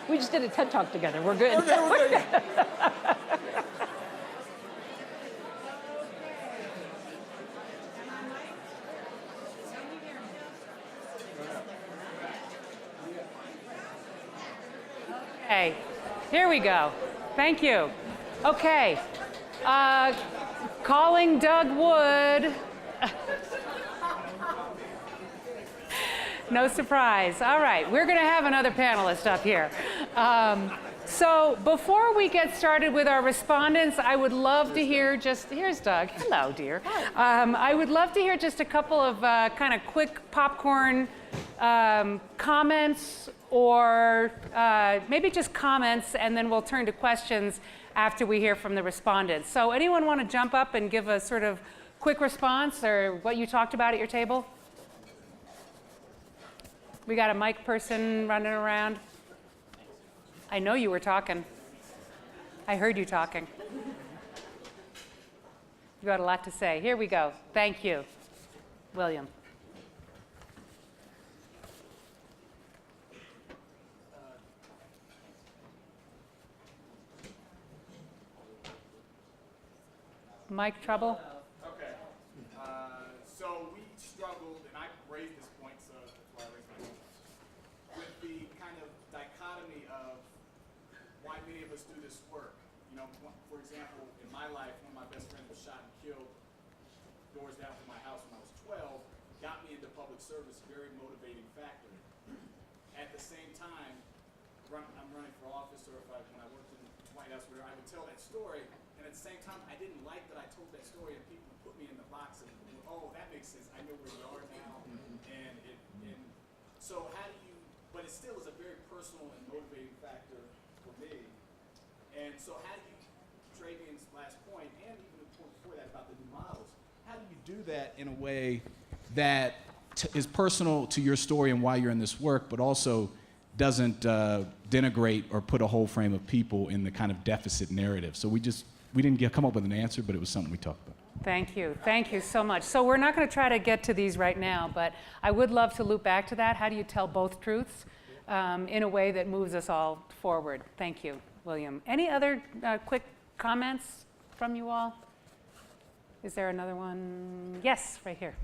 We just did a TED Talk together. We're good. Okay, we're good. Okay, here we go. Thank you. Okay, calling Doug Wood. No surprise. All right, we're going to have another panelist up here. So before we get started with our respondents, I would love to hear here's Doug. Hello, dear. I would love to hear just a couple of kind of quick popcorn comments, or maybe just comments, and then we'll turn to questions after we hear from the respondents. So anyone want to jump up and give a sort of quick response or what you talked about at your table? We got a mic person running around. I know you were talking. I heard you talking. You got a lot to say. Here we go. Thank you. William. Mic trouble? Okay. So we struggled, and I raised this point, so that's why I raised my hand, with the kind of dichotomy of why many of us do this work. You know, for example, in my life, one of my best friends was shot and killed doors down from my house when I was 12, got me into public service, very motivating factor. At the same time, I'm running for office, or when I worked in the White House, where I would tell that story, and at the same time, I didn't like that I told that story, and people put me in the box, and oh, that makes sense. I know where you are now, and so how do you? But it still is a very personal and motivating factor for me. And so how do you? Trabian's last point, and even the point before that about the new models. How do you do that in a way that is personal to your story and why you're in this work, but also doesn't denigrate or put a whole frame of people in the kind of deficit narrative? So we didn't come up with an answer, but it was something we talked about. Thank you. Thank you so much. So we're not going to try to get to these right now, but I would love to loop back to that. How do you tell both truths in a way that moves us all forward? Thank you, William. Any other quick comments from you all? Is there another one? Yes, right here.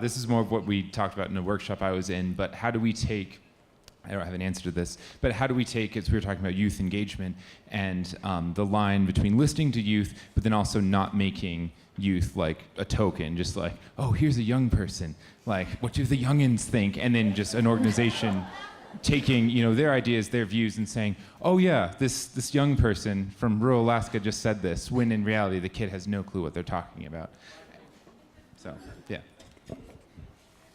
This is more of what we talked about in a workshop I was in, but how do we take, I don't have an answer to this, but how do we take, as we were talking about youth engagement, and the line between listening to youth, but then also not making youth like a token, just like, oh, here's a young person, like, what do the youngins think? And then just an organization taking, their ideas, their views, and saying, oh yeah, this young person from rural Alaska just said this, when in reality the kid has no clue what they're talking about. So, yeah.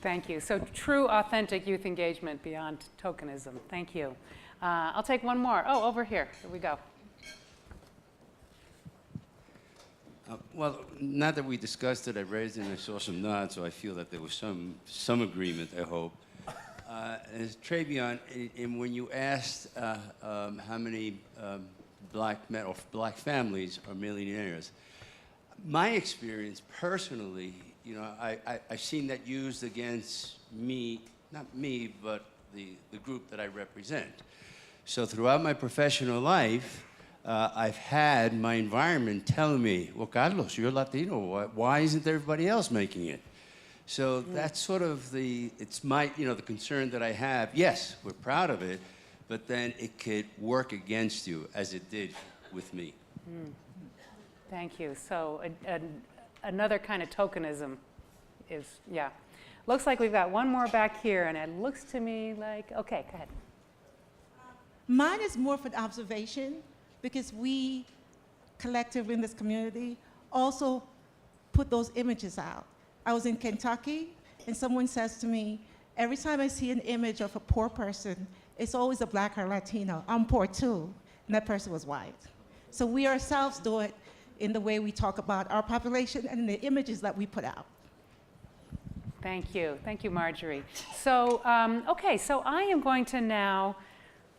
Thank you. So true, authentic youth engagement beyond tokenism. Thank you. I'll take one more. Oh, over here. Here we go. Well, now that we discussed it, I raised it and I saw some nods, so I feel that there was some agreement, I hope. As Trabian, and when you asked how many black families are millionaires, my experience personally, I've seen that used against me, not me, but the group that I represent. So throughout my professional life, I've had my environment telling me, well, Carlos, you're Latino. Why isn't everybody else making it? So that's sort of the concern that I have. Yes, we're proud of it, but then it could work against you as it did with me. Thank you. So another kind of tokenism is, yeah. Looks like we've got one more back here, and it looks to me like, okay, go ahead. Mine is more of an observation, because we collective in this community also put those images out. I was in Kentucky, and someone says to me, every time I see an image of a poor person, it's always a black or Latino. I'm poor too, and that person was white. So we ourselves do it in the way we talk about our population and the images that we put out. Thank you. Thank you, Marjorie. So, okay, so I am going to now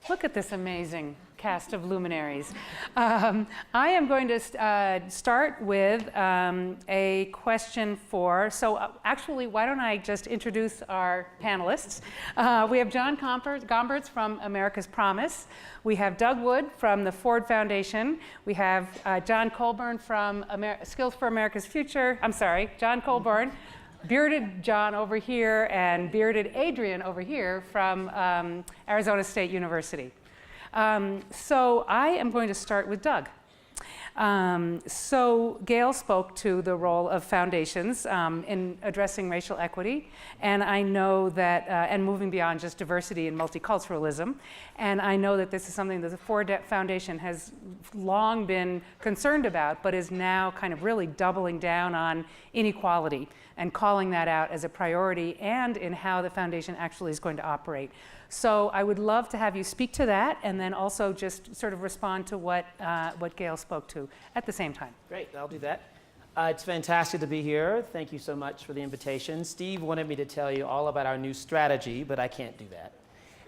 look at this amazing cast of luminaries. I am going to start with a question actually, why don't I just introduce our panelists? We have John Gomperts from America's Promise. We have Doug Wood from the Ford Foundation. We have John Colborn from Skills for America's Future. I'm sorry, John Colborn. Bearded John over here and bearded Adrian over here from Arizona State University. So I am going to start with Doug. So Gail spoke to the role of foundations in addressing racial equity, and I know that, and moving beyond just diversity and multiculturalism, and I know that this is something that the Ford Foundation has long been concerned about, but is now kind of really doubling down on inequality and calling that out as a priority and in how the foundation actually is going to operate. So I would love to have you speak to that and then also just sort of respond to what Gail spoke to at the same time. Great, I'll do that. It's fantastic to be here. Thank you so much for the invitation. Steve wanted me to tell you all about our new strategy, but I can't do that.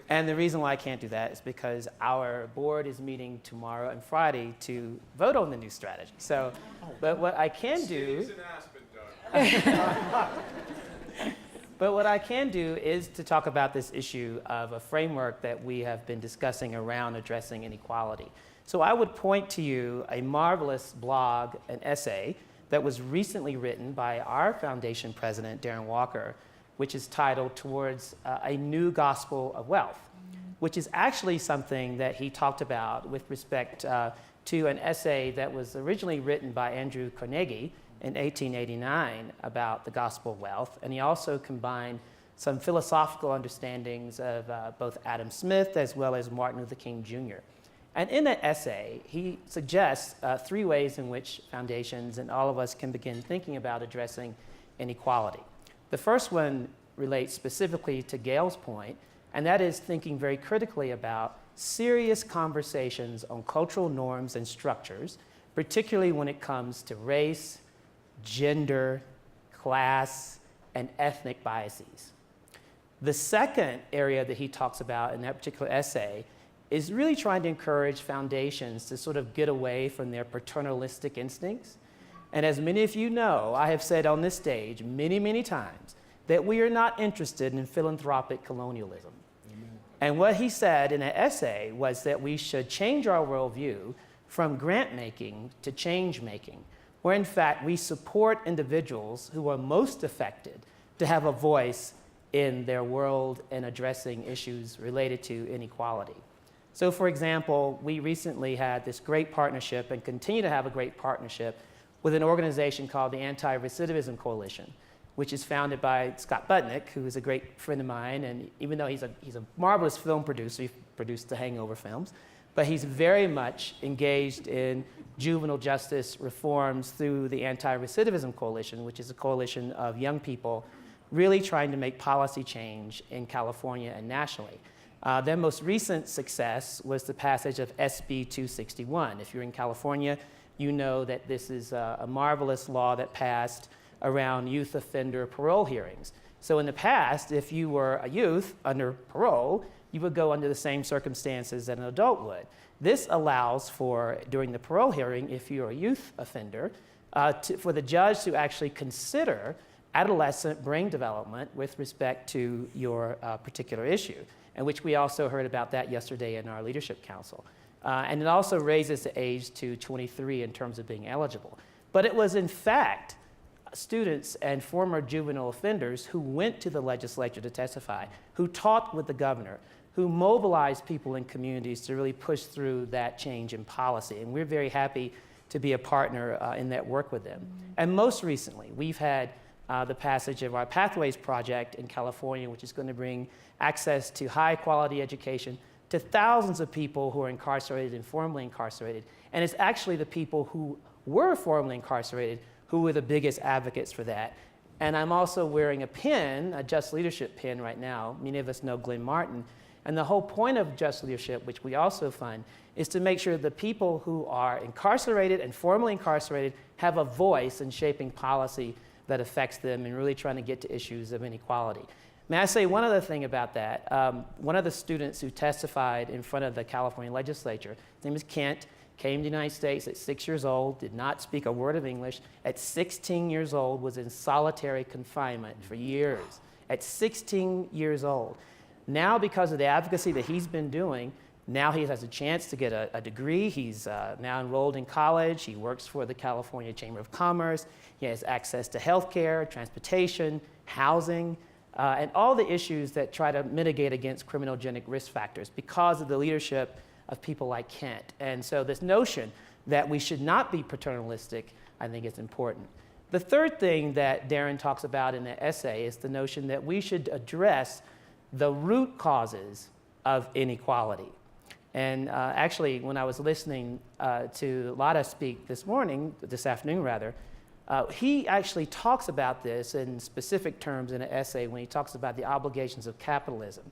And the reason why I can't do that is because our board is meeting tomorrow and Friday to vote on the new strategy. So, but what I can do... But what I can do is to talk about this issue of a framework that we have been discussing around addressing inequality. So I would point to you a marvelous blog, an essay, that was recently written by our foundation president, Darren Walker, which is titled Towards a New Gospel of Wealth, which is actually something that he talked about with respect to an essay that was originally written by Andrew Carnegie in 1889 about the gospel of wealth. And he also combined some philosophical understandings of both Adam Smith as well as Martin Luther King Jr. And in that essay, he suggests 3 ways in which foundations and all of us can begin thinking about addressing inequality. The first one relates specifically to Gail's point, and that is thinking very critically about serious conversations on cultural norms and structures, particularly when it comes to race, gender, class, and ethnic biases. The second area that he talks about in that particular essay is really trying to encourage foundations to sort of get away from their paternalistic instincts. And as many of you know, I have said on this stage many, many times that we are not interested in philanthropic colonialism. Amen. And what he said in that essay was that we should change our worldview from grant making to change making, where in fact we support individuals who are most affected to have a voice in their world and addressing issues related to inequality. So for example, we recently had this great partnership and continue to have a great partnership with an organization called the Anti-Recidivism Coalition, which is founded by Scott Butnick, who is a great friend of mine, and even though he's a marvelous film producer, he produced the Hangover films, but he's very much engaged in juvenile justice reforms through the Anti-Recidivism Coalition, which is a coalition of young people really trying to make policy change in California and nationally. Their most recent success was the passage of SB 261. If you're in California, you know that this is a marvelous law that passed around youth offender parole hearings. So in the past, if you were a youth under parole, you would go under the same circumstances that an adult would. This allows for, during the parole hearing, if you're a youth offender, for the judge to actually consider adolescent brain development with respect to your particular issue, and which we also heard about that yesterday in our leadership council. And it also raises the age to 23 in terms of being eligible. But it was in fact students and former juvenile offenders who went to the legislature to testify, who talked with the governor, who mobilized people in communities to really push through that change in policy. And we're very happy to be a partner in that work with them. And most recently, we've had the passage of our Pathways project in California, which is going to bring access to high quality education to thousands of people who are incarcerated and formerly incarcerated. And it's actually the people who were formerly incarcerated who were the biggest advocates for that. And I'm also wearing a pin, a Just Leadership pin right now. Many of us know Glenn Martin. And the whole point of Just Leadership, which we also fund, is to make sure the people who are incarcerated and formerly incarcerated have a voice in shaping policy that affects them and really trying to get to issues of inequality. May I say one other thing about that? One of the students who testified in front of the California legislature, his name is Kent, came to the United States at 6 years old, did not speak a word of English. At 16 years old, was in solitary confinement for years. At 16 years old. Now, because of the advocacy that he's been doing, now he has a chance to get a degree. He's now enrolled in college. He works for the California Chamber of Commerce. He has access to health care, transportation, housing, and all the issues that try to mitigate against criminogenic risk factors because of the leadership of people like Kent. And so this notion that we should not be paternalistic, I think is important. The third thing that Darren talks about in the essay is the notion that we should address the root causes of inequality. And actually, when I was listening to Lata speak this afternoon rather, he actually talks about this in specific terms in an essay when he talks about the obligations of capitalism.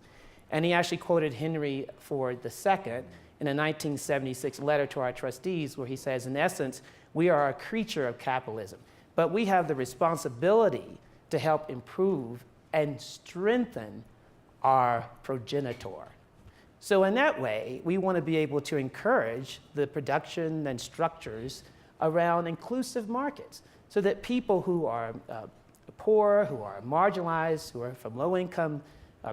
And he actually quoted Henry Ford II in a 1976 letter to our trustees where he says, in essence, we are a creature of capitalism, but we have the responsibility to help improve and strengthen our progenitor. So in that way, we want to be able to encourage the production and structures around inclusive markets so that people who are poor, who are marginalized, who are from low-income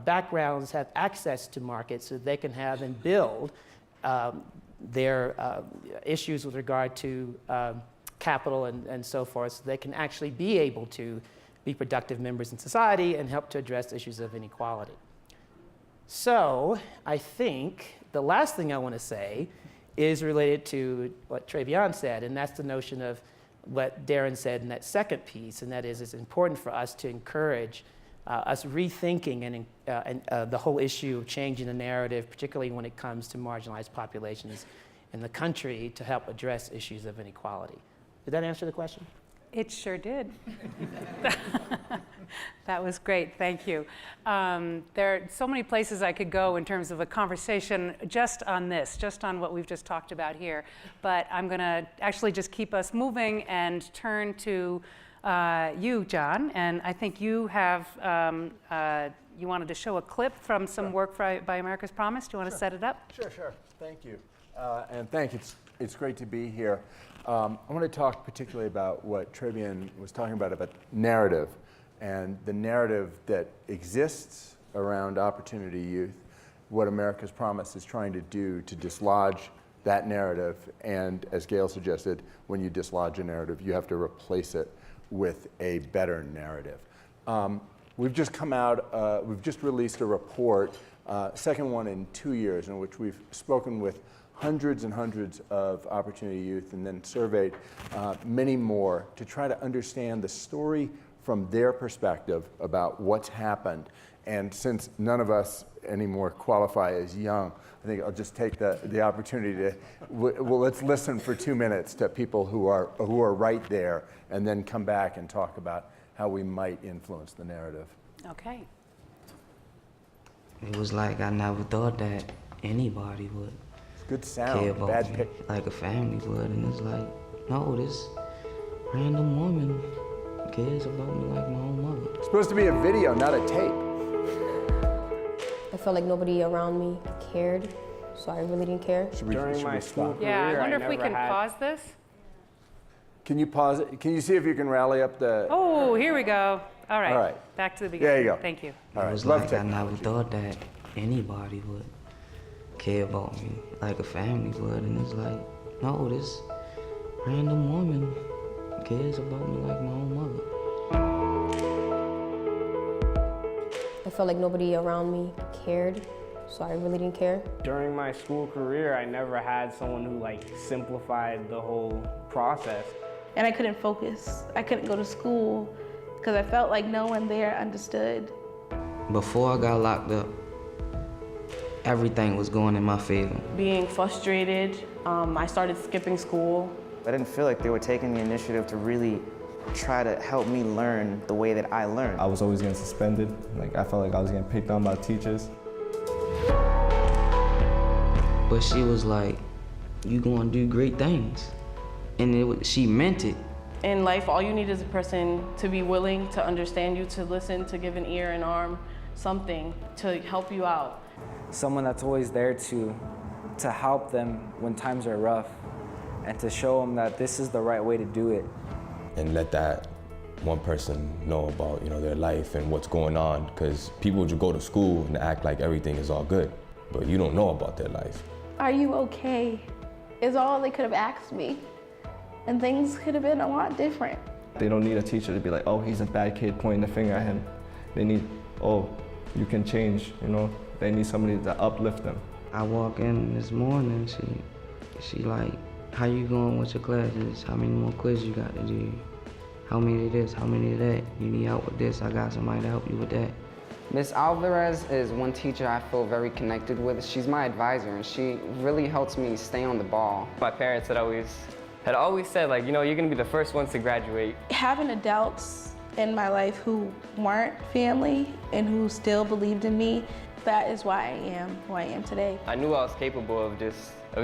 backgrounds have access to markets so they can have and build their issues with regard to capital and so forth, so they can actually be able to be productive members in society and help to address issues of inequality. So I think the last thing I want to say is related to what Trabian said, and that's the notion of what Darren said in that second piece, and that is it's important for us to encourage us rethinking and the whole issue of changing the narrative, particularly when it comes to marginalized populations in the country, to help address issues of inequality. Did that answer the question? It sure did. That was great, thank you. There are so many places I could go in terms of a conversation just on this, just on what we've just talked about here. But I'm gonna actually just keep us moving and turn to you, John. And I think you have, you wanted to show a clip from some work by America's Promise. Do you want to set it up? Sure. Thank you. And it's great to be here. I want to talk particularly about what Trabian was talking about narrative, and the narrative that exists around Opportunity Youth, what America's Promise is trying to do to dislodge that narrative, and as Gail suggested, when you dislodge a narrative, you have to replace it with a better narrative. We've just released a report, second one in 2 years, in which we've spoken with hundreds and hundreds of Opportunity Youth and then surveyed many more to try to understand the story from their perspective about what's happened. And since none of us anymore qualify as young, I think I'll just take the opportunity to, well, let's listen for 2 minutes to people who are right there, and then come back and talk about how we might influence the narrative. Okay. It was like I never thought that anybody would Good care sound, about bad me pick. like a family would, and it's like, no, this random woman cares about me like my own mother. It's supposed to be a video, not a tape. I felt like nobody around me cared, so I really didn't care. Should we During my stop? school Yeah, I career, wonder if we never can had- pause this. Can you pause it? Can you see if you can rally up the? Oh, here we go. All right. All right. Back to the beginning. There you go. Thank you. All It right, was love like I never technology. thought that anybody would care about me like a family would, and it's like, no, this random woman cares about me like my own mother. I felt like nobody around me cared, so I really didn't care. During my school career, I never had someone who simplified the whole process. And I couldn't focus. I couldn't go to school because I felt like no one there understood. Before I got locked up, everything was going in my favor. Being frustrated, I started skipping school. I didn't feel like they were taking the initiative to really try to help me learn the way that I learned. I was always getting suspended. I felt like I was getting picked on by teachers. But she was like, you gonna do great things. And she meant it. In life, all you need is a person to be willing to understand you, to listen, to give an ear and arm, something to help you out. Someone that's always there to help them when times are rough and to show them that this is the right way to do it. And let that one person know about, you know, their life and what's going on, because people just go to school and act like everything is all good, but you don't know about their life. Are you okay? Is all they could have asked me. And things could have been a lot different. They don't need a teacher to be like, oh, he's a bad kid, pointing the finger at him. They need, oh, you can change, you know? They need somebody to uplift them. I walk in this morning, she like, how you going with your classes? How many more quizzes you got to do? How many of this, how many of that? You need help with this, I got somebody to help you with that. Miss Alvarez is one teacher I feel very connected with. She's my advisor, and she really helps me stay on the ball. My parents had always said, like, you know, you're gonna be the first ones to graduate. Having adults in my life who weren't family and who still believed in me, that is why I am who I am today. I knew I was capable of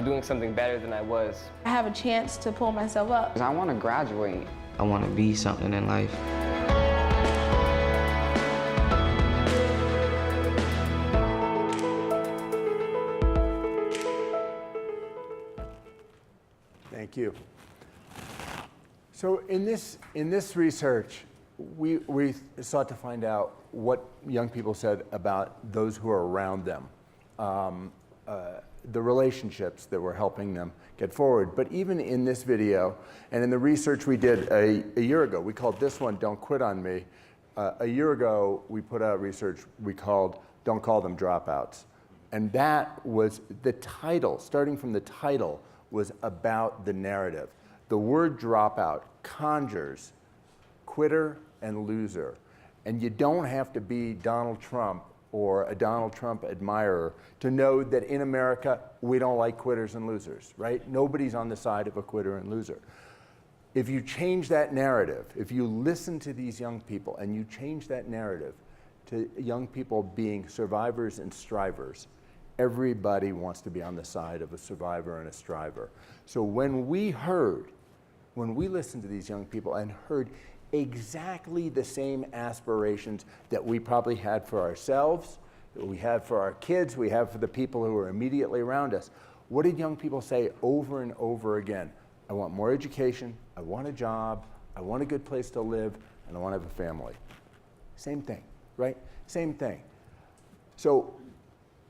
doing something better than I was. I have a chance to pull myself up. I want to graduate. I want to be something in life. Thank you. So in this research, we sought to find out what young people said about those who are around them, the relationships that were helping them get forward. But even in this video, and in the research we did a year ago, we called this one Don't Quit on Me. A year ago, we put out research we called Don't Call Them Dropouts. And that was the title, starting from the title, was about the narrative. The word dropout conjures quitter and loser. And you don't have to be Donald Trump or a Donald Trump admirer to know that in America, we don't like quitters and losers, right? Nobody's on the side of a quitter and loser. If you change that narrative, if you listen to these young people and you change that narrative to young people being survivors and strivers, everybody wants to be on the side of a survivor and a striver. So when we listened to these young people and heard exactly the same aspirations that we probably had for ourselves, that we had for our kids, we have for the people who are immediately around us, what did young people say over and over again? I want more education, I want a job, I want a good place to live, and I want to have a family. Same thing, right? Same thing. So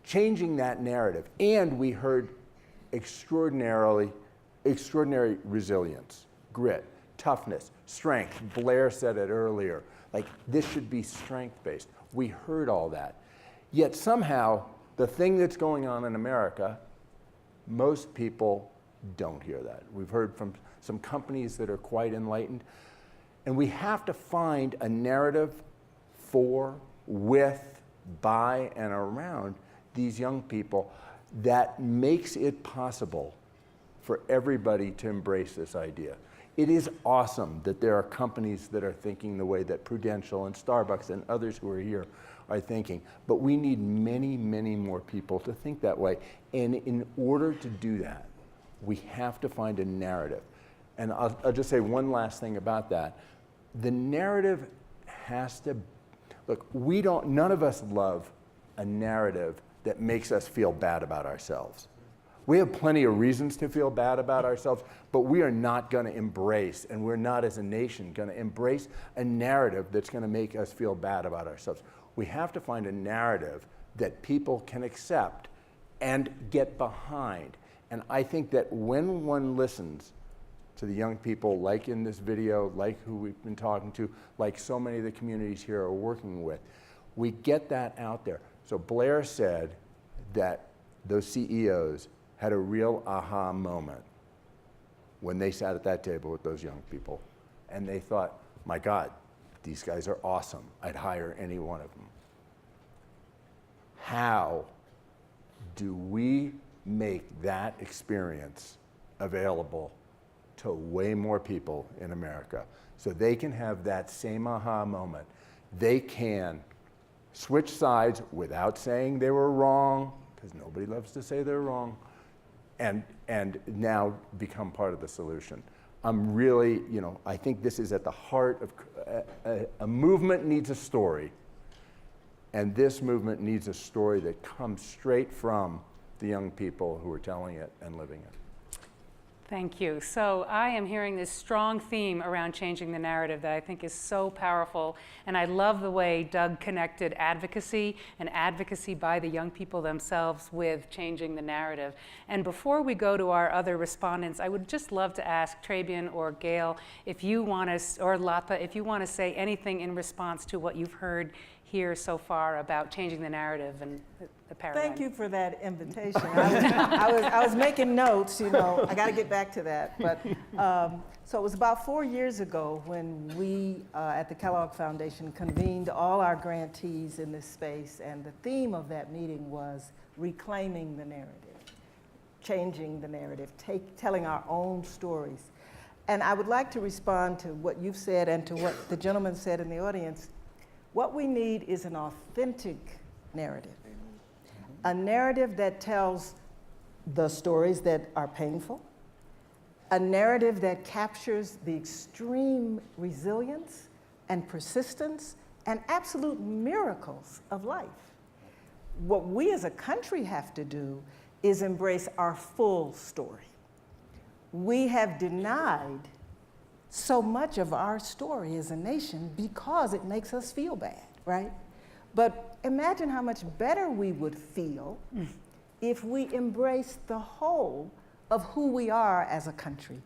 changing that narrative, and we heard extraordinary resilience, grit, toughness, strength. Blair said it earlier, like this should be strength-based. We heard all that. Yet somehow, the thing that's going on in America, most people don't hear that. We've heard from some companies that are quite enlightened, and we have to find a narrative for, with, by, and around these young people that makes it possible for everybody to embrace this idea. It is awesome that there are companies that are thinking the way that Prudential and Starbucks and others who are here are thinking, but we need many, many more people to think that way. And in order to do that, we have to find a narrative. And I'll just say one last thing about that. The narrative has to, look, none of us love a narrative that makes us feel bad about ourselves. We have plenty of reasons to feel bad about ourselves, but we are not going to embrace, and we're not as a nation going to embrace a narrative that's going to make us feel bad about ourselves. We have to find a narrative that people can accept and get behind. And I think that when one listens to the young people, like in this video, like who we've been talking to, like so many of the communities here are working with, we get that out there. So Blair said that those CEOs had a real aha moment when they sat at that table with those young people. And they thought, my God, these guys are awesome. I'd hire any one of them. How do we make that experience available to way more people in America so they can have that same aha moment? They can switch sides without saying they were wrong, because nobody loves to say they're wrong, and now become part of the solution. I'm really, I think this is at the heart of, a movement needs a story, And this movement needs a story that comes straight from the young people who are telling it and living it. Thank you. So I am hearing this strong theme around changing the narrative that I think is so powerful. And I love the way Doug connected advocacy and advocacy by the young people themselves with changing the narrative. And before we go to our other respondents, I would just love to ask Trabian or Gail if you want to, or Lata, if you want to say anything in response to what you've heard here so far about changing the narrative and the paradigm. Thank you for that invitation. I was making notes, you know, I got to get back to that. But so it was about 4 years ago when we at the Kellogg Foundation convened all our grantees in this space, and the theme of that meeting was reclaiming the narrative, changing the narrative, telling our own stories. And I would like to respond to what you've said and to what the gentleman said in the audience. What we need is an authentic narrative, a narrative that tells the stories that are painful, a narrative that captures the extreme resilience and persistence and absolute miracles of life. What we as a country have to do is embrace our full story. We have denied so much of our story as a nation because it makes us feel bad, right? But imagine how much better we would feel if we embraced the whole of who we are as a country.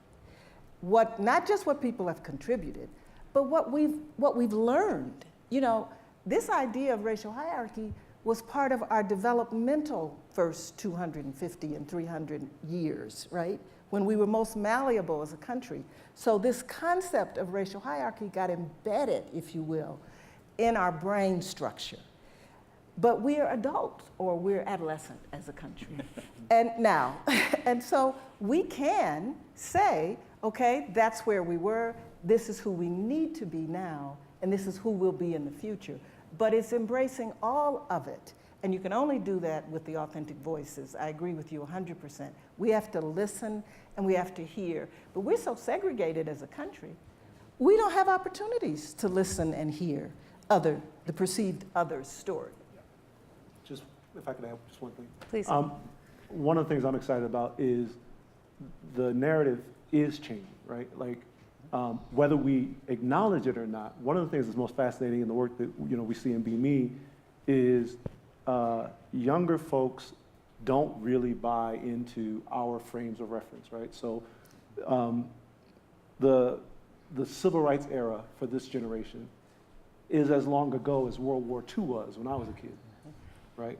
Not just what people have contributed, but what we've learned. You know, this idea of racial hierarchy was part of our developmental first 250 and 300 years, right? When we were most malleable as a country. So this concept of racial hierarchy got embedded, if you will, in our brain structure. But we are adults, or we're adolescent as a country. And so we can say, okay, that's where we were, this is who we need to be now, and this is who we'll be in the future. But it's embracing all of it. And you can only do that with the authentic voices. I agree with you 100%. We have to listen and we have to hear. But we're so segregated as a country, we don't have opportunities to listen and hear the perceived other's story. Just, if I could add just one thing. Please. One of the things I'm excited about is the narrative is changing, right? Like, whether we acknowledge it or not, one of the things that's most fascinating in the work that we see in Be Me is younger folks don't really buy into our frames of reference, right? So the civil rights era for this generation is as long ago as World War II was when I was a kid, right?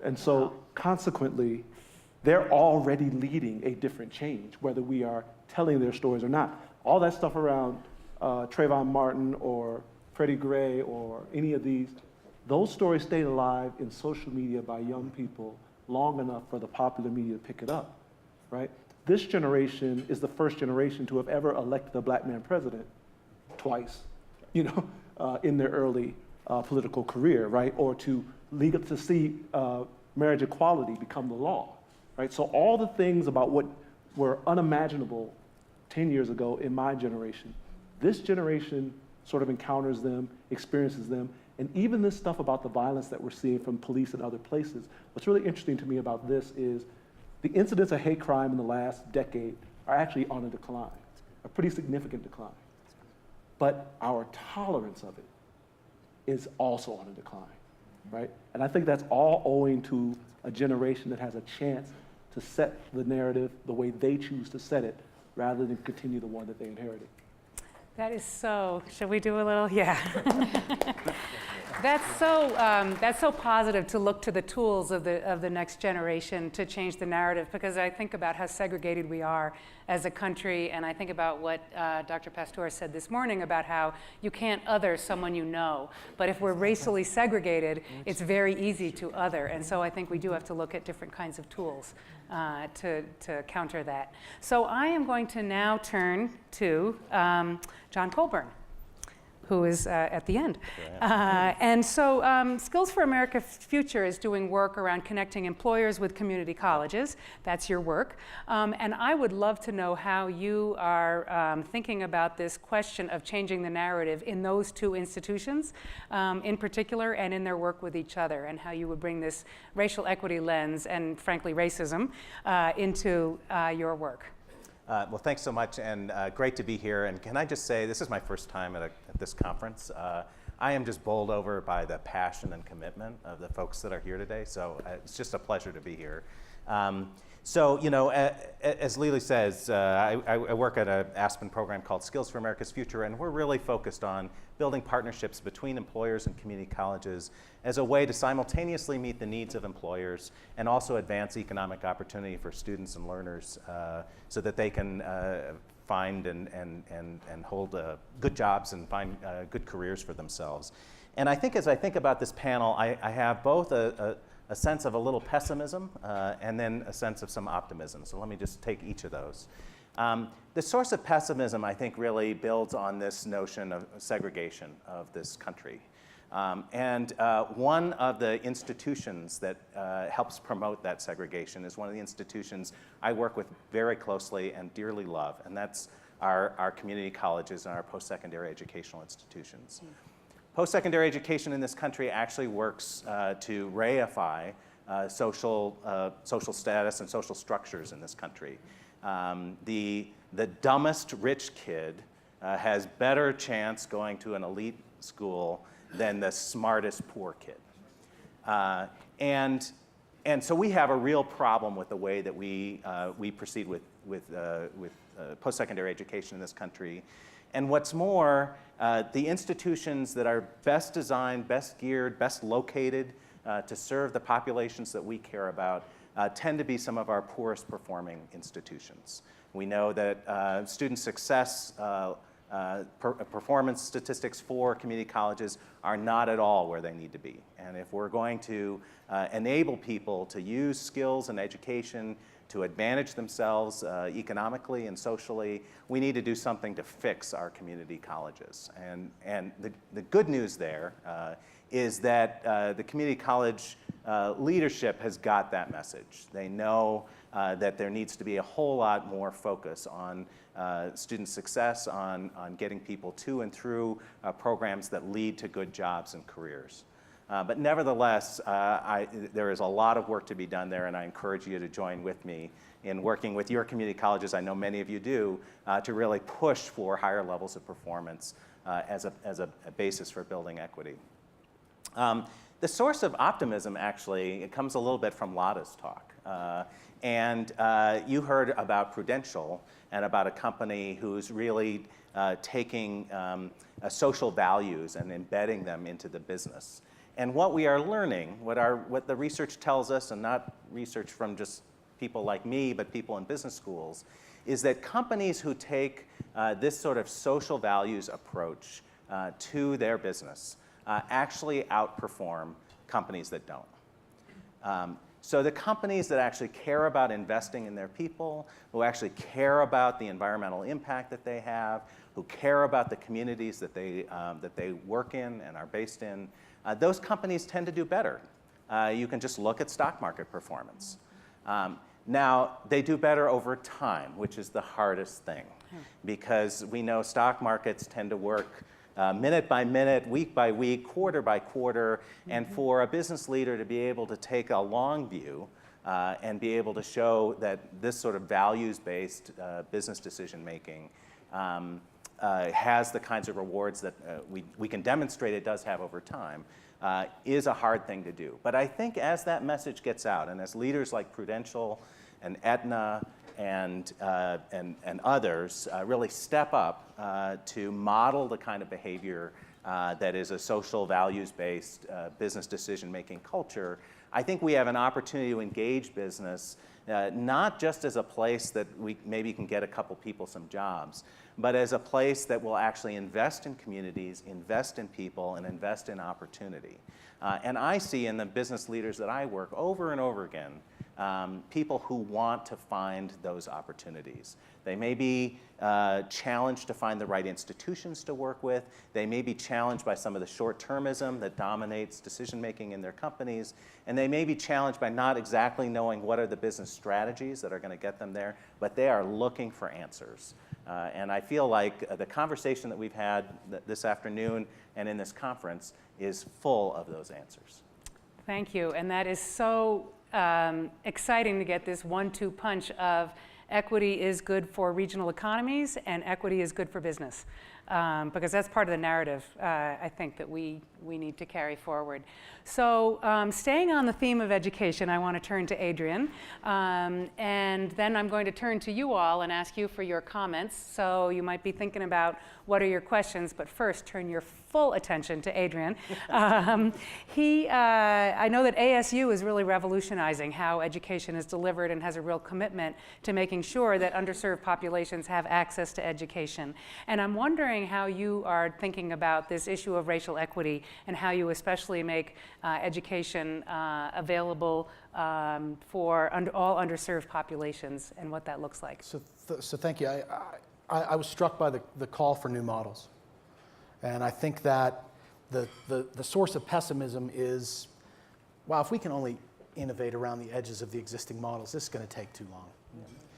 And so consequently, they're already leading a different change, whether we are telling their stories or not. All that stuff around Trayvon Martin or Freddie Gray or any of these, those stories stayed alive in social media by young people long enough for the popular media to pick it up, right? This generation is the first generation to have ever elected a black man president twice, in their early political career, right? Or to see marriage equality become the law, right? So all the things about what were unimaginable 10 years ago in my generation, this generation sort of encounters them, experiences them, and even this stuff about the violence that we're seeing from police and other places. What's really interesting to me about this is the incidents of hate crime in the last decade are actually on a decline, a pretty significant decline. But our tolerance of it is also on a decline, right? And I think that's all owing to a generation that has a chance to set the narrative the way they choose to set it, rather than continue the one that they inherited. That is so, should we do a little? Yeah. That's so positive to look to the tools of the next generation to change the narrative, because I think about how segregated we are as a country, and I think about what Dr. Pastor said this morning about how you can't other someone you know, but if we're racially segregated, it's very easy to other, and so I think we do have to look at different kinds of tools to counter that. So I am going to now turn to John Colborn. who is at the end. And so Skills for America's Future is doing work around connecting employers with community colleges. That's your work. And I would love to know how you are thinking about this question of changing the narrative in those two institutions in particular, and in their work with each other, and how you would bring this racial equity lens and, frankly, racism into your work. Well, thanks so much, and great to be here. And can I just say, this is my first time at this conference. I am just bowled over by the passion and commitment of the folks that are here today, so it's just a pleasure to be here. So, you know, as Lili says, I work at an Aspen program called Skills for America's Future, and we're really focused on building partnerships between employers and community colleges as a way to simultaneously meet the needs of employers and also advance economic opportunity for students and learners so that they can find and hold good jobs and find good careers for themselves. And I think as I think about this panel, I have both a sense of a little pessimism and then a sense of some optimism. So let me just take each of those. The source of pessimism, I think, really builds on this notion of segregation of this country. And one of the institutions that helps promote that segregation is one of the institutions I work with very closely and dearly love, and that's our community colleges and our post-secondary educational institutions. Post-secondary education in this country actually works to reify social status and social structures in this country. The dumbest rich kid has better chance going to an elite school than the smartest poor kid. And so we have a real problem with the way that we proceed with post-secondary education in this country. And what's more, the institutions that are best designed, best geared, best located to serve the populations that we care about tend to be some of our poorest performing institutions. We know that student success performance statistics for community colleges are not at all where they need to be. And if we're going to enable people to use skills and education to advantage themselves economically and socially, we need to do something to fix our community colleges. And the good news there is that the community college leadership has got that message. They know that there needs to be a whole lot more focus on student success, on getting people to and through programs that lead to good jobs and careers. But nevertheless, there is a lot of work to be done there, and I encourage you to join with me in working with your community colleges, I know many of you do, to really push for higher levels of performance as a basis for building equity. The source of optimism, actually, it comes a littleit from Lata's talk. And you heard about Prudential and about a company who's really taking social values and embedding them into the business. And what we are learning, what the research tells us, and not research from just people like me, but people in business schools, is that companies who take this sort of social values approach to their business actually outperform companies that don't. So the companies that actually care about investing in their people, who actually care about the environmental impact that they have, who care about the communities that they work in and are based in, those companies tend to do better. You can just look at stock market performance. Now, they do better over time, which is the hardest thing, because we know stock markets tend to work minute by minute, week by week, quarter by quarter, and for a business leader to be able to take a long view and be able to show that this sort of values-based business decision-making has the kinds of rewards that we can demonstrate it does have over time is a hard thing to do. But I think as that message gets out, and as leaders like Prudential and Aetna and others really step up to model the kind of behavior that is a social values-based business decision-making culture, I think we have an opportunity to engage business not just as a place that we maybe can get a couple people some jobs, but as a place that will actually invest in communities, invest in people, and invest in opportunity. And I see in the business leaders that I work over and over again people who want to find those opportunities. They may be challenged to find the right institutions to work with. They may be challenged by some of the short-termism that dominates decision-making in their companies. And they may be challenged by not exactly knowing what are the business strategies that are going to get them there, but they are looking for answers. And I feel like the conversation that we've had this afternoon and in this conference is full of those answers. Thank you. And that is so exciting to get this 1-2 punch of equity is good for regional economies and equity is good for business. Because that's part of the narrative, I think, that we need to carry forward. So staying on the theme of education, I want to turn to Adrian. And then I'm going to turn to you all and ask you for your comments. So you might be thinking about what are your questions, but first turn your full attention to Adrian. I know that ASU is really revolutionizing how education is delivered and has a real commitment to making sure that underserved populations have access to education. And I'm wondering how you are thinking about this issue of racial equity and how you especially make education available for all underserved populations and what that looks like. So thank you. I was struck by the call for new models. And I think that the source of pessimism is, wow, if we can only innovate around the edges of the existing models, this is going to take too long.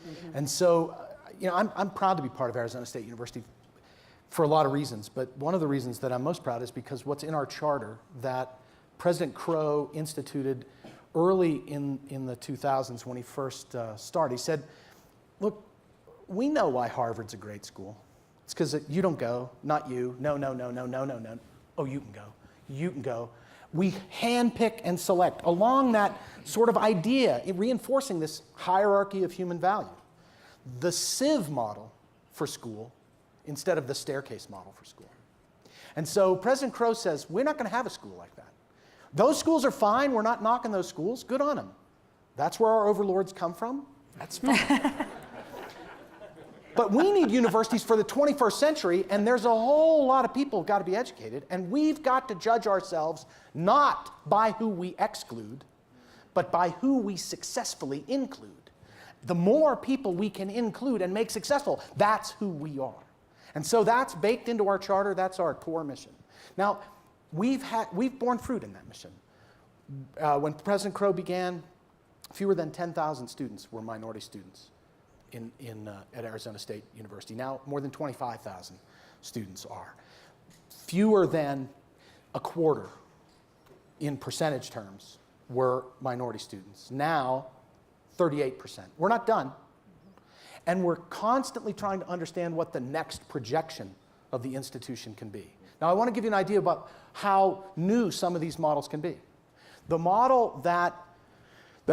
Mm-hmm. And so, I'm proud to be part of Arizona State University for a lot of reasons, but one of the reasons that I'm most proud is because what's in our charter that President Crow instituted early in the 2000s when he first started. He said, look, we know why Harvard's a great school. It's because you don't go, not you. No. Oh, you can go. You can go. We handpick and select along that sort of idea, reinforcing this hierarchy of human value. The sieve model for school instead of the staircase model for school. And so President Crow says, we're not going to have a school like that. Those schools are fine. We're not knocking those schools. Good on them. That's where our overlords come from. That's fine. But we need universities for the 21st century, and there's a whole lot of people who've got to be educated, and we've got to judge ourselves not by who we exclude, but by who we successfully include. The more people we can include and make successful, that's who we are. And so that's baked into our charter. That's our core mission. Now, we've borne fruit in that mission. When President Crow began, fewer than 10,000 students were minority students at Arizona State University. Now, more than 25,000 students are. Fewer than a quarter in percentage terms were minority students. Now, 38%. We're not done. And we're constantly trying to understand what the next projection of the institution can be. Now, I want to give you an idea about how new some of these models can be. The model that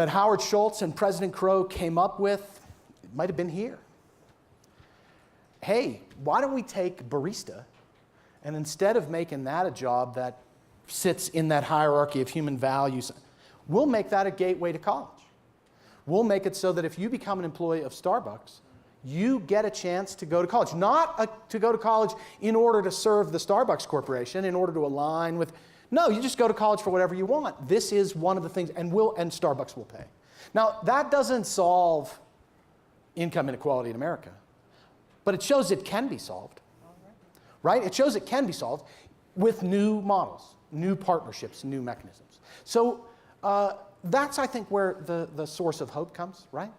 Howard Schultz and President Crow came up with might have been here. Hey, why don't we take barista, and instead of making that a job that sits in that hierarchy of human values, we'll make that a gateway to college. We'll make it so that if you become an employee of Starbucks, you get a chance to go to college. Not to go to college in order to serve the Starbucks Corporation, in order to align with, no, you just go to college for whatever you want. This is one of the things, and Starbucks will pay. Now, that doesn't solve income inequality in America, but it shows it can be solved, right? It shows it can be solved with new models, new partnerships, new mechanisms. So that's, I think, where the source of hope comes, right?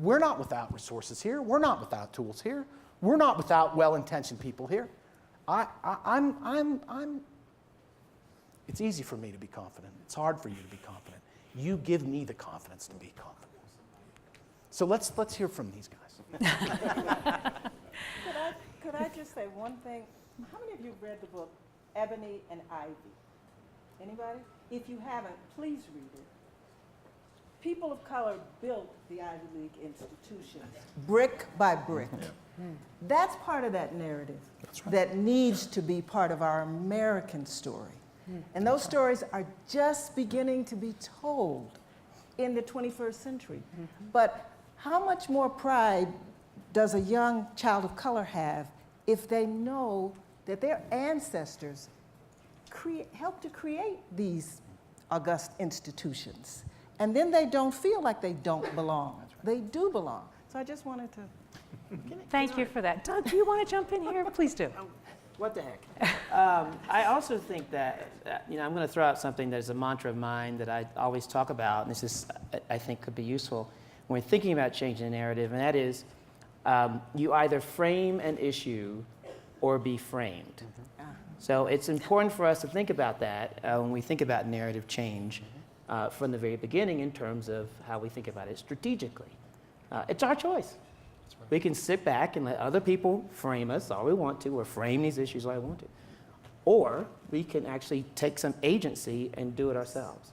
We're not without resources here. We're not without tools here. We're not without well-intentioned people here. It's easy for me to be confident. It's hard for you to be confident. You give me the confidence to be confident. So let's hear from these guys. Could I just say one thing? How many of you have read the book Ebony and Ivy? Anybody? If you haven't, please read it. People of color built the Ivy League institutions, brick by brick. Yeah. That's part of that narrative that needs to be part of our American story. And those stories are just beginning to be told in the 21st century. But how much more pride does a young child of color have if they know that their ancestors helped to create these august institutions? And then they don't feel like they don't belong. They do belong. So I just wanted to. Thank you for that. Doug, do you want to jump in here? Please do. What the heck? I also think that, I'm going to throw out something that is a mantra of mine that I always talk about, and this is, I think, could be useful when we're thinking about changing the narrative, and that is you either frame an issue or be framed. So it's important for us to think about that when we think about narrative change from the very beginning in terms of how we think about it strategically. It's our choice. We can sit back and let other people frame us all we want to, or frame these issues all we want to. Or we can actually take some agency and do it ourselves.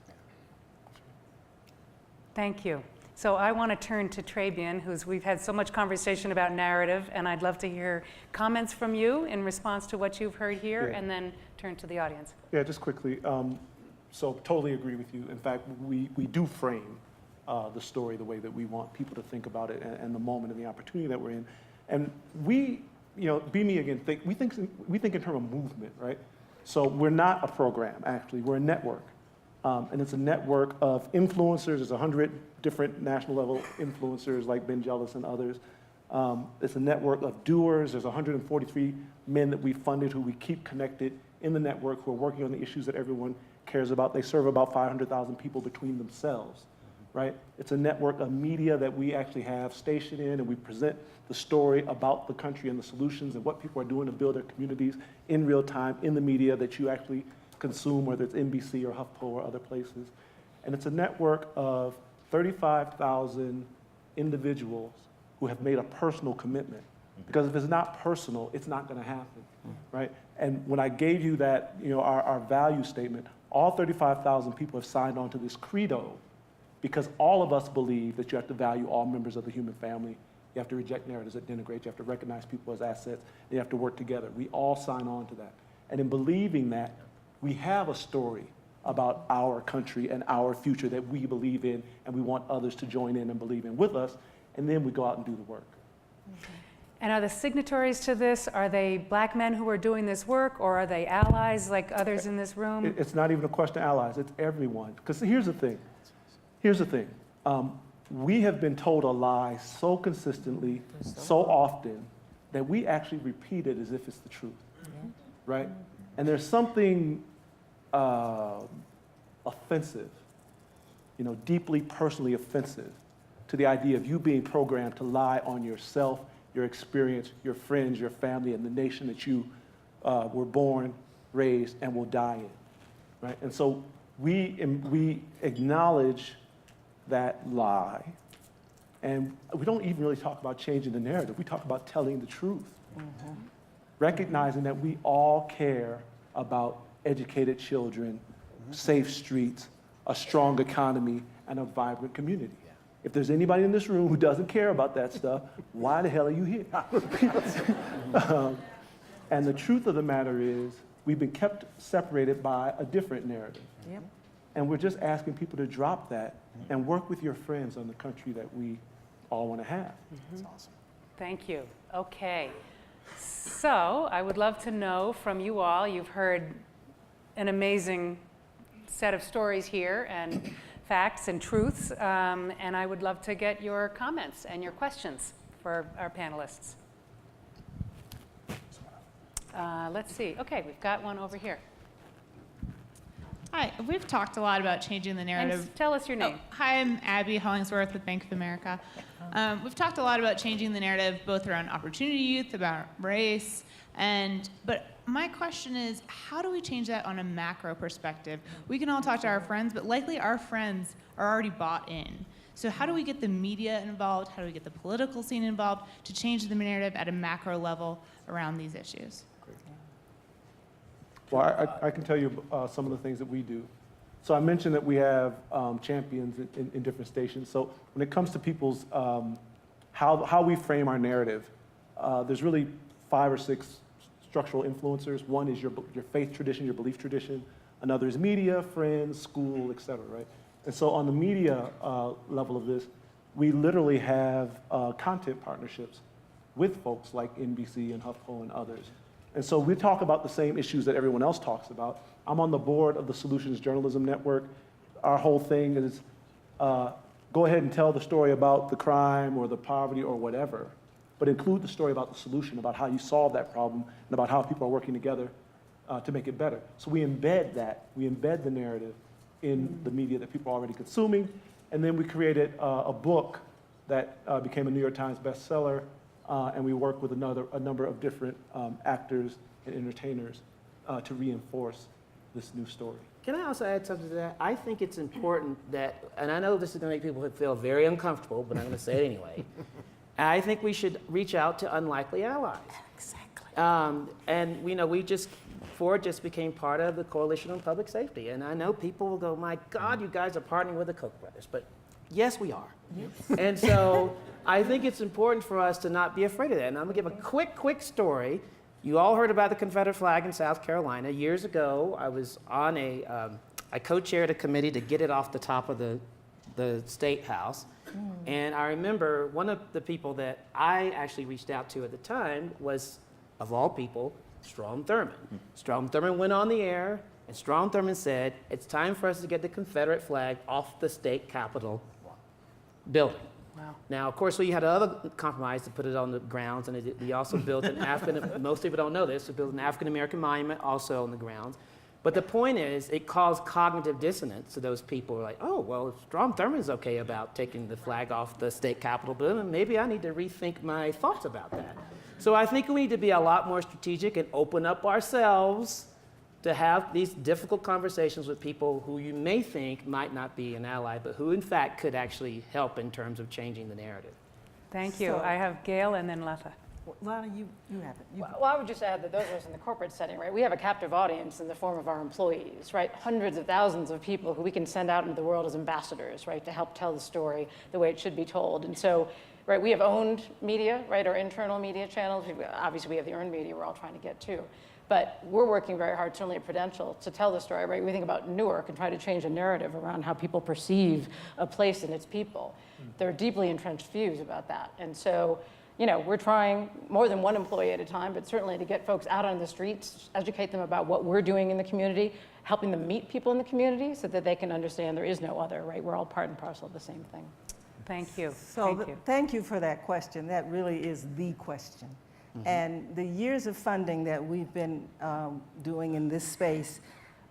Thank you. So I want to turn to Trabian, we've had so much conversation about narrative, and I'd love to hear comments from you in response to what you've heard here, and then turn to the audience. Yeah, just quickly. So totally agree with you. In fact, we do frame the story the way that we want people to think about it and the moment and the opportunity that we're in. And we, Be Me Again, we think in terms of movement, right? So we're not a program, actually. We're a network. And it's a network of influencers. There's 100 different national level influencers like Ben Jealous and others. It's a network of doers. There's 143 men that we funded who we keep connected in the network who are working on the issues that everyone cares about. They serve about 500,000 people between themselves. Right? It's a network of media that we actually have stationed in, and we present the story about the country and the solutions and what people are doing to build their communities in real time in the media that you actually consume, whether it's NBC or HuffPo or other places. And it's a network of 35,000 individuals who have made a personal commitment. Because if it's not personal, it's not going to happen, right? And when I gave you that, our value statement, all 35,000 people have signed on to this credo, because all of us believe that you have to value all members of the human family. You have to reject narratives that denigrate. You have to recognize people as assets. And you have to work together. We all sign on to that. And in believing that, we have a story about our country and our future that we believe in, and we want others to join in and believe in with us. And then we go out and do the work. And are the signatories to this, are they black men who are doing this work, or are they allies like others in this room? It's not even a question of allies. It's everyone. Because here's the thing. We have been told a lie so consistently, so often, that we actually repeat it as if it's the truth, right? And there's something offensive, deeply personally offensive to the idea of you being programmed to lie on yourself, your experience, your friends, your family, and the nation that you were born, raised, and will die in, right? And so we acknowledge that lie, and we don't even really talk about changing the narrative. We talk about telling the truth, recognizing that we all care about educated children, safe streets, a strong economy, and a vibrant community. If there's anybody in this room who doesn't care about that stuff, why the hell are you here? And the truth of the matter is, we've been kept separated by a different narrative. Yep. And we're just asking people to drop that and work with your friends on the country that we all want to have. That's awesome. Thank you. Okay. So I would love to know from you all, you've heard an amazing set of stories here and facts and truths, and I would love to get your comments and your questions for our panelists. Let's see. Okay, we've got one over here. Hi, we've talked a lot about changing the narrative. And tell us your name. Hi, I'm Abby Hollingsworth with Bank of America. We've talked a lot about changing the narrative, both around opportunity youth, about race, but my question is, how do we change that on a macro perspective? We can all talk to our friends, but likely our friends are already bought in. So how do we get the media involved? How do we get the political scene involved to change the narrative at a macro level around these issues? Well, I can tell you some of the things that we do. So I mentioned that we have champions in different stations. So when it comes to people's, how we frame our narrative, there's really 5 or 6 structural influencers. One is your faith tradition, your belief tradition. Another is media, friends, school, et cetera, right? And so on the media level of this, we literally have content partnerships with folks like NBC and HuffPo and others. And so we talk about the same issues that everyone else talks about. I'm on the board of the Solutions Journalism Network. Our whole thing is go ahead and tell the story about the crime or the poverty or whatever, but include the story about the solution, about how you solve that problem, and about how people are working together to make it better. So we embed that, we embed the narrative in the media that people are already consuming, and then we created a book that became a New York Times bestseller, and we worked with a number of different actors and entertainers to reinforce this new story. Can I also add something to that? I think it's important that, and I know this is going to make people feel very uncomfortable, but I'm going to say it anyway. I think we should reach out to unlikely allies. Exactly. And Ford just became part of the Coalition on Public Safety. And I know people will go, my God, you guys are partnering with the Koch brothers. But yes, we are. Yes. And so I think it's important for us to not be afraid of that. And I'm going to give a quick story. You all heard about the Confederate flag in South Carolina. Years ago, I was on I co-chaired a committee to get it off the top of the State House. And I remember one of the people that I actually reached out to at the time was, of all people, Strom Thurmond. Strom Thurmond went on the air, and Strom Thurmond said, it's time for us to get the Confederate flag off the state capitol building. Wow. Now, of course, we had another compromise to put it on the grounds, and we also built an most people don't know this, we built an African-American monument also on the grounds. But the point is, it caused cognitive dissonance to those people who are like, oh, well, if Strom Thurmond's okay about taking the flag off the state capitol building, maybe I need to rethink my thoughts about that. So I think we need to be a lot more strategic and open up ourselves to have these difficult conversations with people who you may think might not be an ally, but who in fact could actually help in terms of changing the narrative. Thank you. So- I have Gail and then Lata. Lana, you have it. Well, I would just add that those of us in the corporate setting, right, we have a captive audience in the form of our employees, right? Hundreds of thousands of people who we can send out into the world as ambassadors, right, to help tell the story the way it should be told. And so, right, we have owned media, right, our internal media channels. Obviously, we have the earned media we're all trying to get to. But we're working very hard, certainly at Prudential, to tell the story, right? We think about Newark and try to change a narrative around how people perceive a place and its people. There are deeply entrenched views about that. And so, we're trying more than one employee at a time, but certainly to get folks out on the streets, educate them about what we're doing in the community, helping them meet people in the community so that they can understand there is no other, right? We're all part and parcel of the same thing. Thank you. So thank you for that question. That really is the question. Mm-hmm. And the years of funding that we've been doing in this space,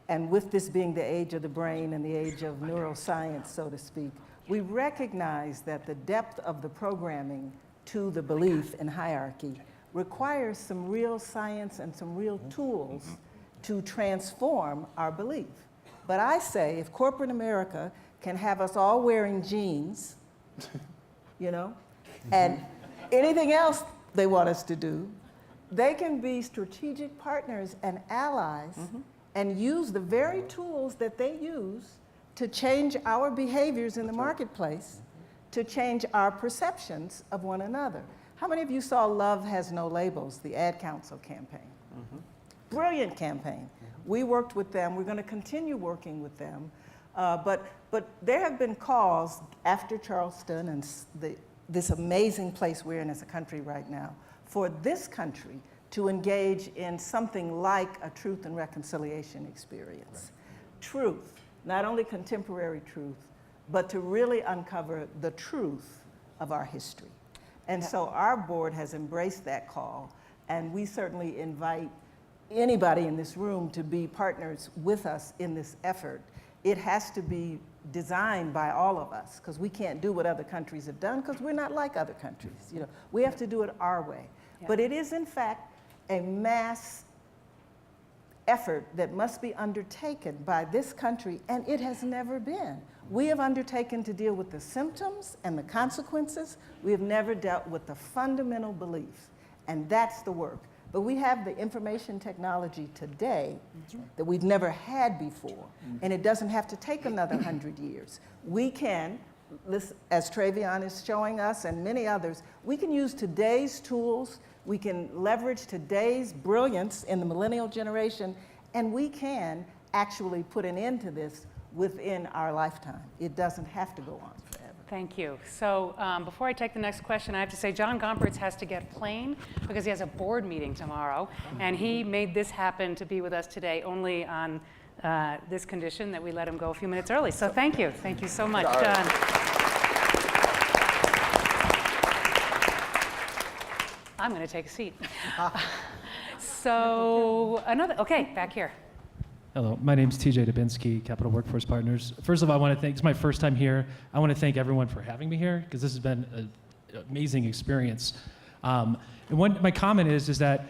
and with this being the age of the brain and the age of neuroscience, so to speak, we recognize that the depth of the programming to the belief in hierarchy requires some real science and some real tools to transform our belief. But I say, if corporate America can have us all wearing jeans, and anything else they want us to do, they can be strategic partners and allies and use the very tools that they use to change our behaviors in the marketplace, to change our perceptions of one another. How many of you saw Love Has No Labels, the Ad Council campaign? Brilliant campaign. We worked with them. We're going to continue working with them. But there have been calls after Charleston and this amazing place we're in as a country right now, for this country to engage in something like a truth and reconciliation experience. Right. Truth, not only contemporary truth, but to really uncover the truth of our history. And so our board has embraced that call, and we certainly invite anybody in this room to be partners with us in this effort. It has to be designed by all of us, because we can't do what other countries have done, because we're not like other countries. We have to do it our way. Yeah. But it is, in fact, a mass effort that must be undertaken by this country, and it has never been. We have undertaken to deal with the symptoms and the consequences. We have never dealt with the fundamental belief, and that's the work. But we have the information technology today that we've never had before, and it doesn't have to take another 100 years. We can, as Trabian is showing us and many others, we can use today's tools, we can leverage today's brilliance in the millennial generation, and we can actually put an end to this within our lifetime. It doesn't have to go on forever. Thank you. So before I take the next question, I have to say John Gomperts has to get a plane because he has a board meeting tomorrow, and he made this happen to be with us today only on this condition that we let him go a few minutes early. So thank you so much, All right. John. I'm going to take a seat. So okay, back here. Hello, my name's TJ Dubinsky, Capital Workforce Partners. First of all, I want to thank, it's my first time here. I want to thank everyone for having me here because this has been an amazing experience. And my comment is that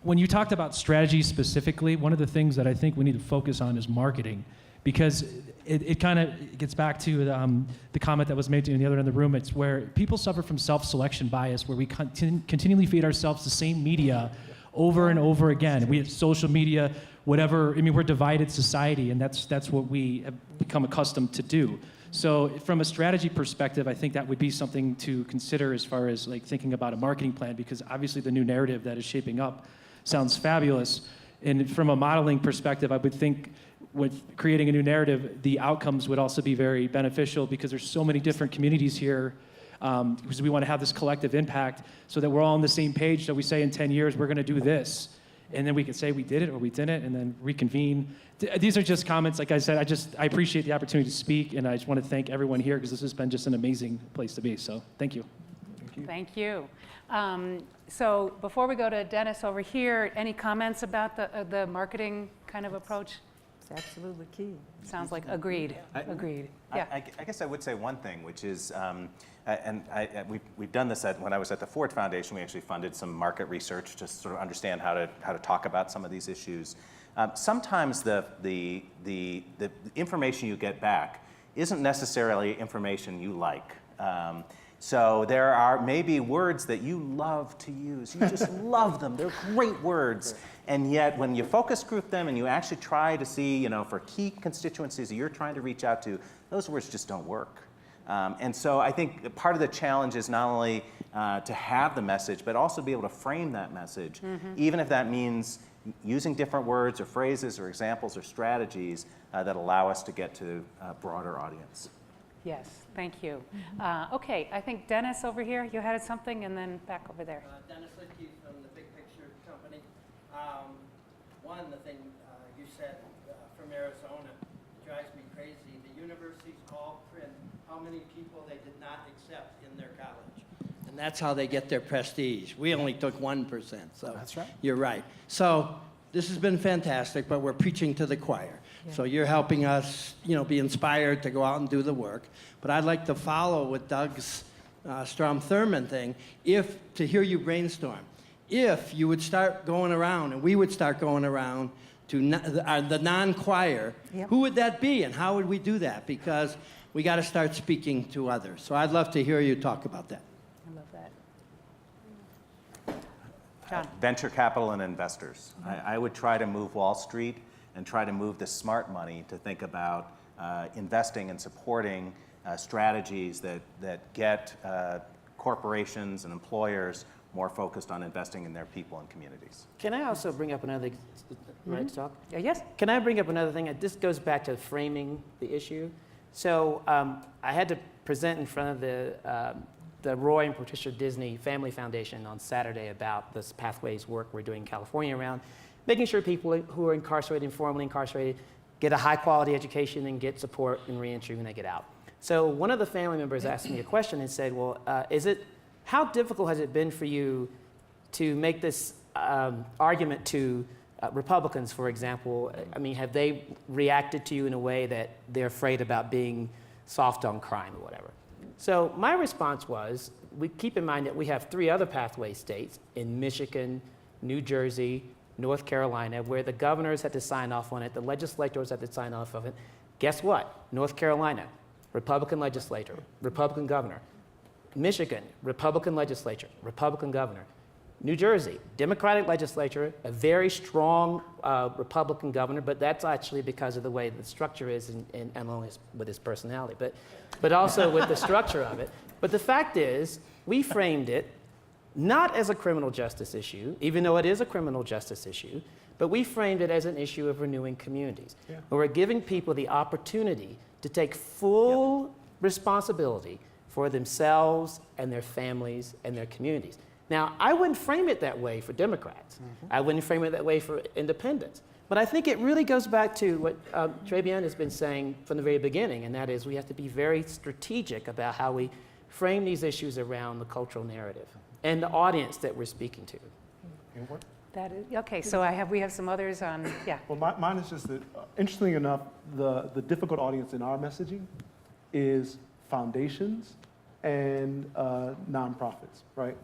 when you talked about strategy specifically, one of the things that I think we need to focus on is marketing, because it kind of gets back to the comment that was made to you in the other end of the room. It's where people suffer from self-selection bias, where we continually feed ourselves the same media over and over again. We have social media, whatever. I mean, we're a divided society, and that's what we have become accustomed to do. So from a strategy perspective, I think that would be something to consider as far as like thinking about a marketing plan, because obviously the new narrative that is shaping up sounds fabulous. And from a modeling perspective, I would think with creating a new narrative, the outcomes would also be very beneficial, because there's so many different communities here, because we want to have this collective impact so that we're all on the same page, that we say in 10 years, we're going to do this. And then we can say we did it or we didn't, and then reconvene. These are just comments. Like I said, I appreciate the opportunity to speak, and I just want to thank everyone here, because this has been just an amazing place to be. So thank you. Thank you. So before we go to Dennis over here, any comments about the marketing kind of approach? It's absolutely key. Sounds like agreed. Agreed. Yeah. I guess I would say one thing, which is, we've done this when I was at the Ford Foundation. We actually funded some market research to sort of understand how to talk about some of these issues. Sometimes the information you get back isn't necessarily information you like. So there are maybe words that you love to use. You just love them. They're great words. And yet when you focus group them and you actually try to see, for key constituencies that you're trying to reach out to, those words just don't work. And so I think part of the challenge is not only to have the message, but also be able to frame that message, even if that means using different words or phrases or examples or strategies that allow us to get to a broader audience. Yes, thank you. Okay, I think Dennis over here, you had something, and then back over there. Dennis Litkey from the Big Picture Company. The thing you said from Arizona drives me crazy. The universities all print how many people they did not accept in their college. And that's how they get their prestige. We only took 1%, so that's right. You're right. So this has been fantastic, but we're preaching to the choir. Yeah. So you're helping us, be inspired to go out and do the work. But I'd like to follow with Doug's Strom Thurmond thing, to hear you brainstorm. If you would start going around, and we would start going around to the non-choir, who would that be, and how would we do that? Because we got to start speaking to others. So I'd love to hear you talk about that. I love that. John. Venture capital and investors. I would try to move Wall Street and try to move the smart money to think about investing and supporting strategies that get corporations and employers more focused on investing in their people and communities. Can I also bring up another thing? Right to talk? Yes. Can I bring up another thing? This goes back to framing the issue. So I had to present in front of the Roy and Patricia Disney Family Foundation on Saturday about this Pathways work we're doing in California around making sure people who are incarcerated and formerly incarcerated get a high quality education and get support and reentry when they get out. So one of the family members asked me a question and said, well, how difficult has it been for you to make this argument to Republicans, for example? I mean, have they reacted to you in a way that they're afraid about being soft on crime or whatever? So my response was, we keep in mind that we have 3 other pathway states in Michigan, New Jersey, North Carolina, where the governors had to sign off on it, the legislators had to sign off on it. Guess what? North Carolina, Republican legislator, Republican governor. Michigan, Republican legislature, Republican governor. New Jersey, Democratic legislature, a very strong Republican governor, but that's actually because of the way the structure is, and only with his personality, but also with the structure of it. But the fact is, we framed it not as a criminal justice issue, even though it is a criminal justice issue, but we framed it as an issue of renewing communities. Yeah. Where we're giving people the opportunity to take full responsibility for themselves and their families and their communities. Now, I wouldn't frame it that way for Democrats. I wouldn't frame it that way for independents. But I think it really goes back to what Trabian has been saying from the very beginning, and that is we have to be very strategic about how we frame these issues around the cultural narrative and the audience that we're speaking to. That is, okay, so we have some others on, yeah. Well, mine is just that, interestingly enough, the difficult audience in our messaging is foundations and nonprofits, right?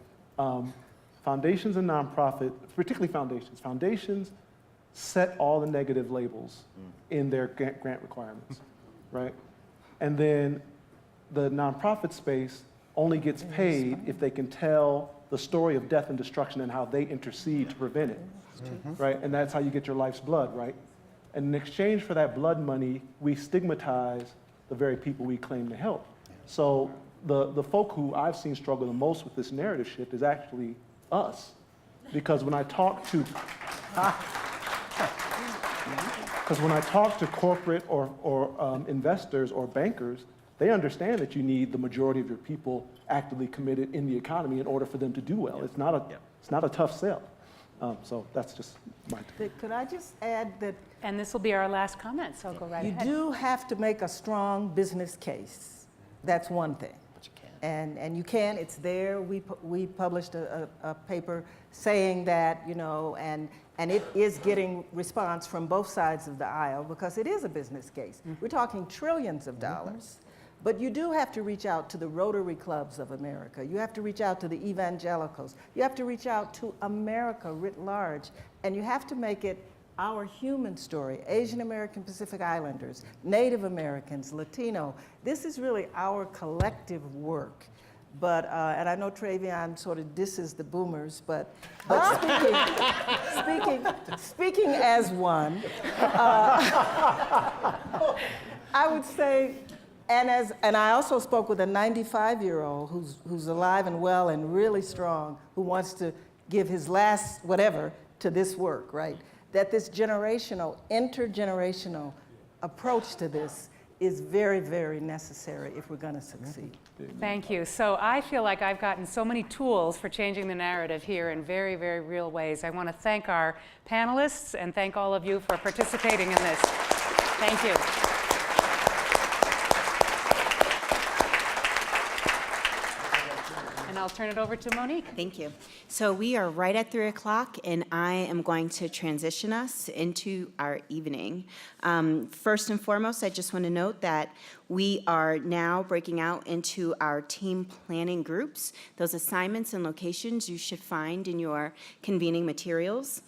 Foundations and nonprofits, particularly foundations. Foundations set all the negative labels in their grant requirements, right? And then the nonprofit space only gets paid if they can tell the story of death and destruction and how they intercede to prevent it, right? And that's how you get your life's blood, right? And in exchange for that blood money, we stigmatize the very people we claim to help. So the folk who I've seen struggle the most with this narrative shift is actually us. Because when I talk to corporate or investors or bankers, they understand that you need the majority of your people actively committed in the economy in order for them to do well. It's not a tough sell. So that's just my take. Could I just add that? And this will be our last comment, so go right ahead. You do have to make a strong business case. That's one thing. But you can. And you can, it's there. We published a paper saying that, you know, and it is getting response from both sides of the aisle because it is a business case. We're talking trillions of dollars. But you do have to reach out to the Rotary Clubs of America. You have to reach out to the evangelicals. You have to reach out to America writ large. And you have to make it our human story. Asian American Pacific Islanders, Native Americans, Latino. This is really our collective work. But, and I know Travion sort of disses the boomers, but speaking as one, I would say, and I also spoke with a 95-year-old who's alive and well and really strong, who wants to give his last whatever to this work, right? That this generational, intergenerational approach to this is very, very necessary if we're going to succeed. Thank you. So I feel like I've gotten so many tools for changing the narrative here in very, very real ways. I want to thank our panelists and thank all of you for participating in this. Thank you. And I'll turn it over to Monique. Thank you. So we are right at 3 o'clock, and I am going to transition us into our evening. First and foremost, I just want to note that we are now breaking out into our team planning groups. Those assignments and locations you should find in your convening materials.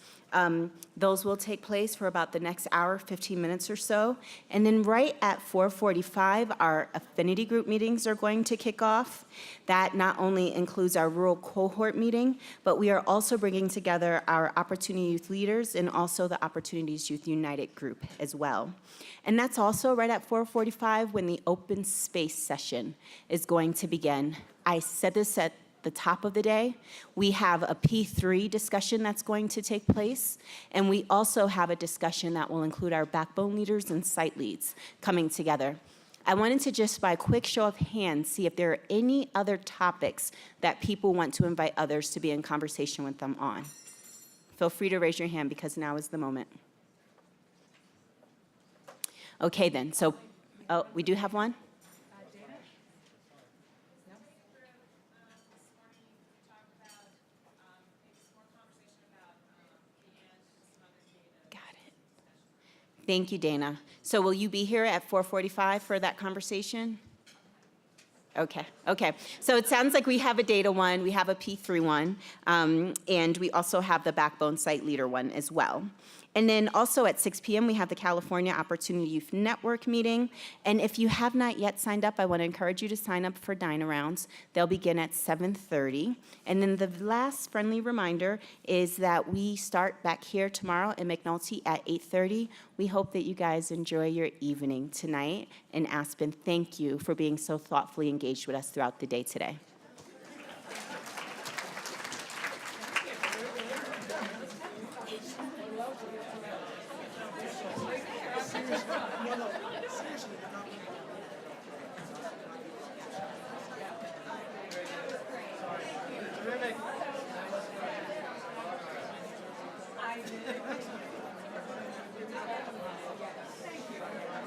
Those will take place for about the next hour, 15 minutes or so. And then right at 4:45, our affinity group meetings are going to kick off. That not only includes our rural cohort meeting, but we are also bringing together our Opportunity Youth leaders and also the Opportunities Youth United group as well. And that's also right at 4:45 when the open space session is going to begin. I said this at the top of the day. We have a P3 discussion that's going to take place, and we also have a discussion that will include our backbone leaders and site leads coming together. I wanted to just, by a quick show of hands, see if there are any other topics that people want to invite others to be in conversation with them on. Feel free to raise your hand because now is the moment. Okay then, so, oh, we do have one? Thank you, Dana. So will you be here at 4:45 for that conversation? Okay. So it sounds like we have a data one, we have a P3 one, and we also have the backbone site leader one as well. And then also at 6 p.m., we have the California Opportunity Youth Network meeting. And if you have not yet signed up, I want to encourage you to sign up for dine-arounds. They'll begin at 7:30. And then the last friendly reminder is that we start back here tomorrow in McNulty at 8:30. We hope that you guys enjoy your evening tonight. And Aspen, thank you for being so thoughtfully engaged with us throughout the day today. Thank you.